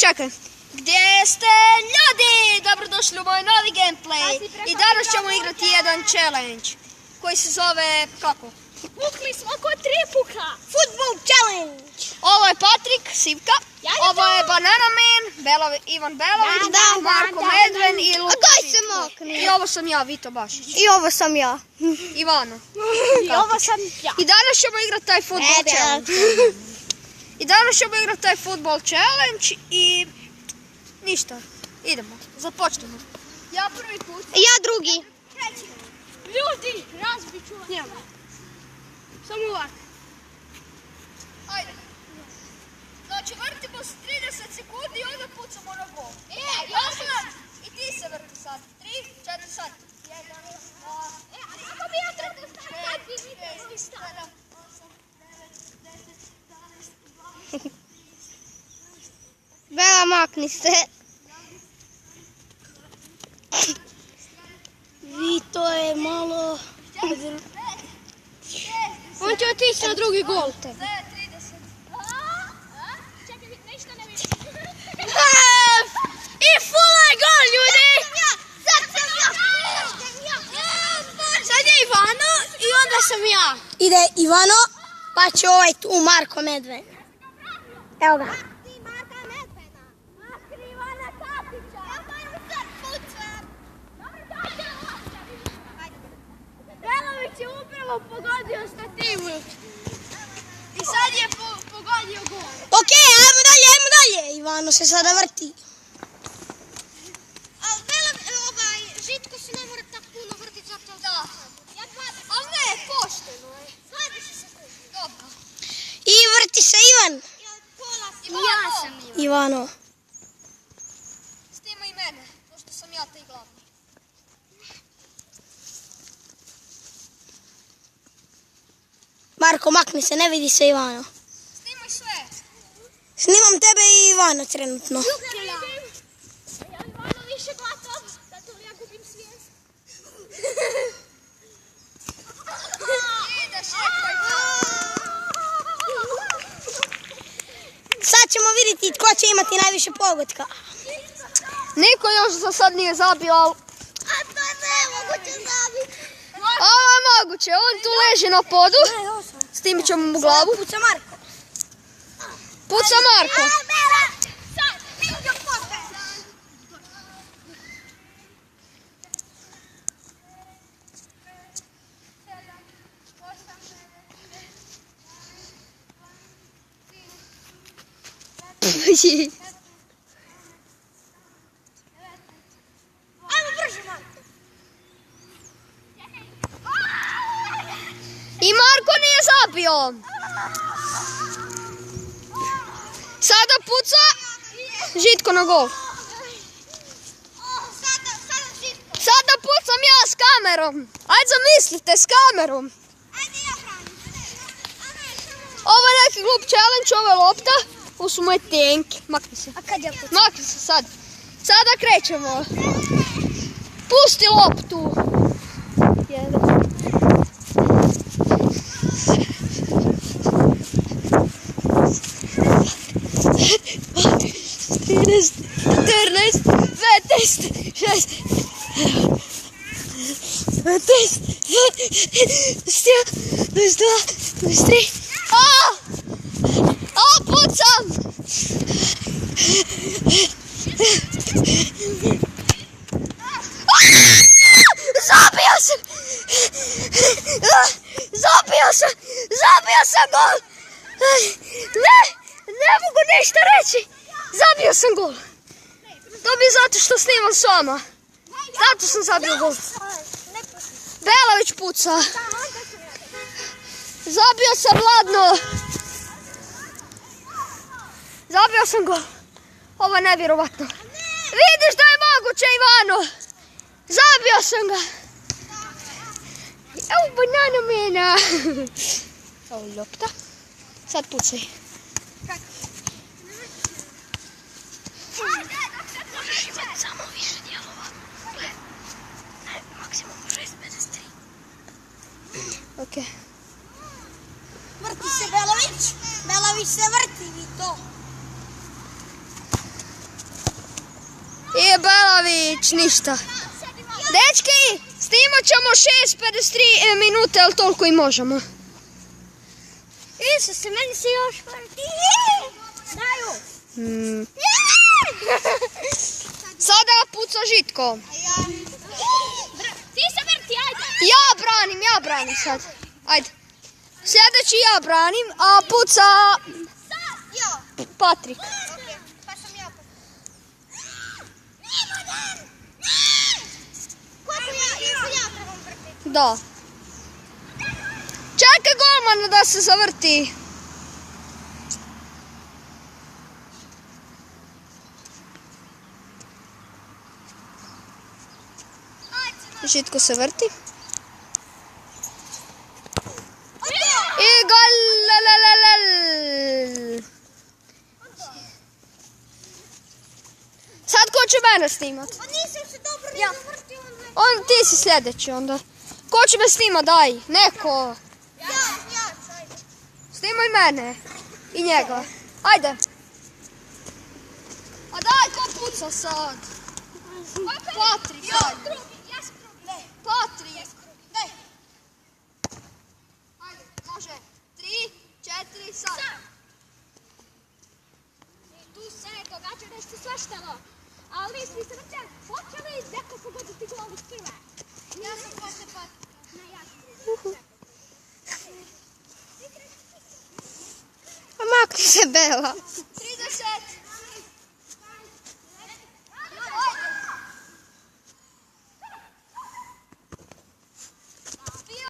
čekaj. Gdje ste ljudi? Dobrodošli u moj novi gameplay. I danas ćemo igrati jedan challenge koji se zove kako? Pukli smo kod tripuka. Football challenge. Ovo je Patrik, Sivka. Ovo je Banana Man, Ivan Belović, Marko Medven i Luka. I ovo sam ja, Vito Bašić. I ovo sam ja. Ivano. I ovo sam ja. I danas ćemo igrati taj football challenge. I ništa. Idemo, započnemo. Ja prvi put. Ja drugi. Ljudi, razbit ću njemu. Samo ovak. Ajde. Znači, vrtimo se 30 sekundi i onda pucamo na gol. I ti se vrti sad. 3, 4 sad. 1, 2, Ali kako bi ja trebao staviti? Kad bi mi trebali staviti? 7, 8, 9, 10, 11, 12. Bela, makni se. Vito je malo... On će otići na drugi gol. Čekaj, ništa ne vidim. I fula je gol, ljudi! Sad je Ivano i onda sam ja. Ide Ivano, pa će ovaj tu Marko Medven. Evo ga. Belović je upravo pogodio stativu. I sad je pogodio gol. Okej, ajmo dalje. Ivano se sada vrti. Žitko se ne mora tako puno vrtiti zato da. Ali ne, pošteno je. Dobro. I vrti se Ivan. Ja sam Ivano. Snimaj i mene, pošto sam ja taj glavni. Marko, makni se, ne vidi se Ivano. Snimaj sve. Snimam tebe i Ivana trenutno. Ja Ivano više glatov, zato ja gubim svijest. Ideš, rekoj to. Sad ćemo vidjeti tko će imati najviše pogotka. Niko još za sad nije zabio, ali... A to je nemoguće zabiti. Ovo je moguće, on tu leži na podu. Snimit ćemo mu glavu. Puca Marko. Puca Marko. I Marko nije zabio. Sada puca Žitko na gol. Sada pucam ja s kamerom. Ajde zamislite, s kamerom. Ovo je neki glup challenge, ovo je lopta. Ovo su moje tenke. Makni se. Makni se sad. Sada krećemo. Pusti loptu. Jedan. Trinaest, 14, 15, 16, 17, 18, 22, 23. Pucam! Zabio sam gol! Ne mogu ništa reći! Zabio sam gol! To bi zato što snimam s vama. Zato sam zabio gol. Belović puca. Zabio sam ladno. Zabio sam gol. Ovo je nevjerovatno. Vidiš da je moguće, Ivano. Zabio sam ga. Evo banana mena. Evo lopta. Sad pucaj. Možeš imati samo više dijelova. Maksimum 6,53. Ok. Vrti se Belović. Belović se vrti, Vito. I Belavić, ništa. Dečki, snimat ćemo 6:53 minute, ali toliko i možemo. Isuse, meni se još vrti. Daju. Sada puca Žitko. Ti se vrti, ajde. Ja branim sad. Ajde. Sljedeći ja branim, a puca Ja. Patrik. Okej, pa sam ja. Koliko ja trebam vrtiti? Da. Čekaj golmana da se zavrti. Žitko se vrti. I gol! Sad ko će mene snimat? Pa nisam se dobro vrtio. Ti si sljedeći onda. Ko će me snimat, daj? Neko. Ja, ajde. Snimaj mene. I njega. Ajde. A daj, ko puca sad? Patrik, daj. Patrik. Ajde, može. 3, 4, sad. Tu se događa nešto svaštalo. Ali mi svi se vrtjeli. Hoće li neko pogoditi gol iz prve? Ja sam posle Patrika. Ne, ja sam. A makni se, Bela.